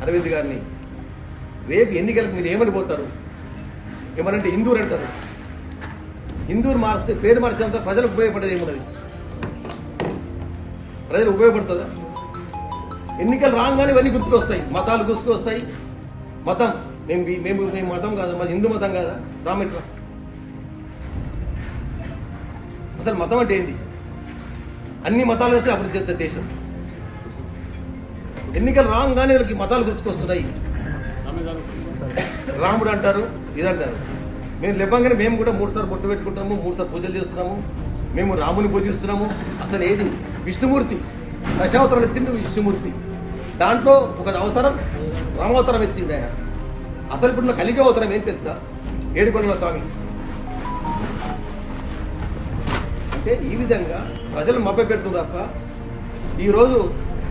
అరవింద్ గారిని రేపు ఎన్నికలకు మీరు ఏమని పోతారు? ఏమనంటే హిందూరు అంటారు. హిందూరు మారిస్తే పేరు మార్చేంత ప్రజలకు ఉపయోగపడేది ఏమున్నది? ప్రజలు ఉపయోగపడుతుందా? ఎన్నికలు రాగానే ఇవన్నీ గుర్తుకొస్తాయి, మతాలు గుర్తుకొస్తాయి. మతం మేము మతం కాదా? మా హిందూ మతం కాదా? రామిట్రా అసలు మతం అంటే ఏంటి? అన్ని మతాలు వస్తే అభివృద్ధి చేస్తే దేశం. ఎన్నికలు రాగానే వీళ్ళకి మతాలు గుర్తుకొస్తున్నాయి. రాముడు అంటారు, ఇదంటారు. మేము లేపంగానే మేము కూడా 3 సార్లు బొట్టు పెట్టుకుంటున్నాము, 3 సార్లు పూజలు చేస్తున్నాము, మేము రాముని పూజిస్తున్నాము. అసలు ఏది? విష్ణుమూర్తి దశావతారం ఎత్తిండు విష్ణుమూర్తి. దాంట్లో ఒక అవతారం రామావతారం ఎత్తిండు ఆయన. అసలు ఇప్పుడు కలిగి అవతారం ఏం తెలుసా? ఏడుకొండల స్వామి. అంటే ఈ విధంగా ప్రజలు మభ్య పెడుతుంది తప్ప ఈరోజు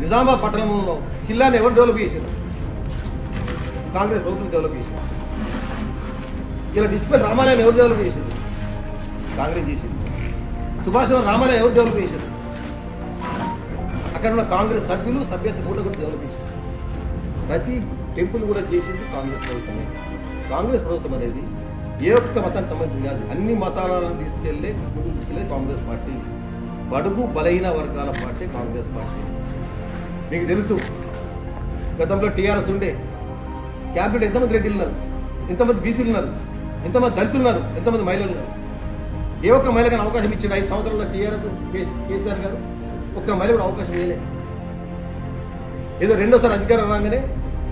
నిజామాబాద్ పట్టణంలో కిల్లాని ఎవరు డెవలప్ చేశారు? కాంగ్రెస్ ప్రభుత్వం డెవలప్ చేసింది. ఇలా డిస్ప్లే రామాలయం ఎవరు డెవలప్ చేశారు? కాంగ్రెస్ చేసింది. సుభాష్ రామాలయం ఎవరు డెవలప్ చేశారు? అక్కడ ఉన్న కాంగ్రెస్ సభ్యులు సభ్యత్వం కూడా డెవలప్ చేశారు. ప్రతి టెంపుల్ కూడా చేసింది కాంగ్రెస్ ప్రభుత్వమే. కాంగ్రెస్ ప్రభుత్వం అనేది ఏ ఒక్క మతానికి సంబంధించి కాదు, అన్ని మతాలను తీసుకెళ్లే కాంగ్రెస్ పార్టీ. బడుగు బలహీన వర్గాల పార్టీ కాంగ్రెస్ పార్టీ. మీకు తెలుసు, గతంలో టీఆర్ఎస్ ఉండే క్యాబినెట్ ఎంతమంది రెడ్డిలు ఉన్నారు, ఎంతమంది బీసీలు ఉన్నారు, ఎంతమంది దళితులు ఉన్నారు, ఎంతమంది మహిళలు ఉన్నారు. ఏ ఒక్క మహిళకు అవకాశం ఇచ్చింది 5 సంవత్సరాల్లో టీఆర్ఎస్ కేసీఆర్ గారు? ఒక్క మహిళ కూడా అవకాశం ఇవ్వలేదు. ఏదో రెండోసారి అధికారం రాగానే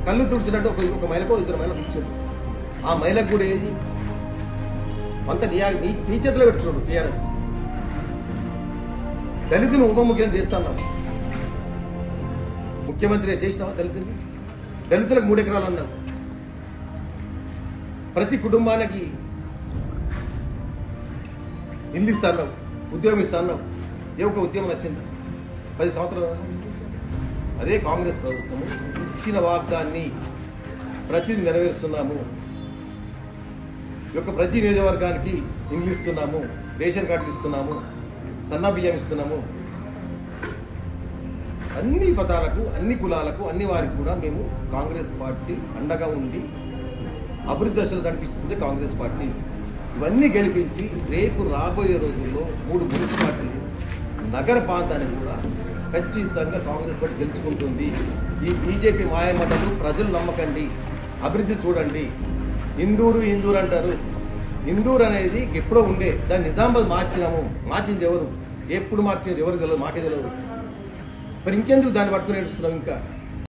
కళ్ళు తుడిచినట్టు ఒక మహిళకు 2 మహిళలకు ఇచ్చారు. ఆ మహిళకు కూడా ఏది అంత నీ చేతిలో పెట్టుకున్నాడు టీఆర్ఎస్. దళితులు ఉప ముఖ్యమంత్రి చేస్తున్నాం. ముఖ్యమంత్రి చేసినావా దళితులు? దళితులకు 3 ఎకరాలు అన్నావు. ప్రతి కుటుంబానికి ఇల్లు ఇస్తాన్నావు, ఉద్యోగం ఇస్తాన్నావు. ఏ ఒక్క ఉద్యోగం నచ్చిందా? 10 సంవత్సరాలు. అదే కాంగ్రెస్ ప్రభుత్వము ఇచ్చిన వాగ్దాన్ని ప్రతిదీ నెరవేరుస్తున్నాము. ప్రతి నియోజకవర్గానికి ఇల్లు ఇస్తున్నాము, రేషన్ కార్డులు ఇస్తున్నాము, సన్న బియ్యం ఇస్తున్నాము. అన్ని పథకాలకు, అన్ని కులాలకు, అన్ని వారికి కూడా మేము కాంగ్రెస్ పార్టీ అండగా ఉండి అభివృద్ధి దశలు కనిపిస్తుంది కాంగ్రెస్ పార్టీ. ఇవన్నీ గెలిపించి రేపు రాబోయే రోజుల్లో 3 మున్సిపాలిటీలు నగర ప్రాంతానికి కూడా ఖచ్చితంగా కాంగ్రెస్ పార్టీ గెలుచుకుంటుంది. ఈ బీజేపీ మాయమాటలు ప్రజలు నమ్మకండి, అభివృద్ధి చూడండి. హిందూరు అంటారు. హిందూరు అనేది ఎప్పుడో ఉండే, దాన్ని నిజామాబాద్ మార్చింది ఎవరు? ఎప్పుడు మార్చింది ఎవరు తెలియదు, మాకే తెలియదు. మరి ఇంకెందుకు దాన్ని పట్టుకుని ఏడుస్తున్నావు? ఇంకా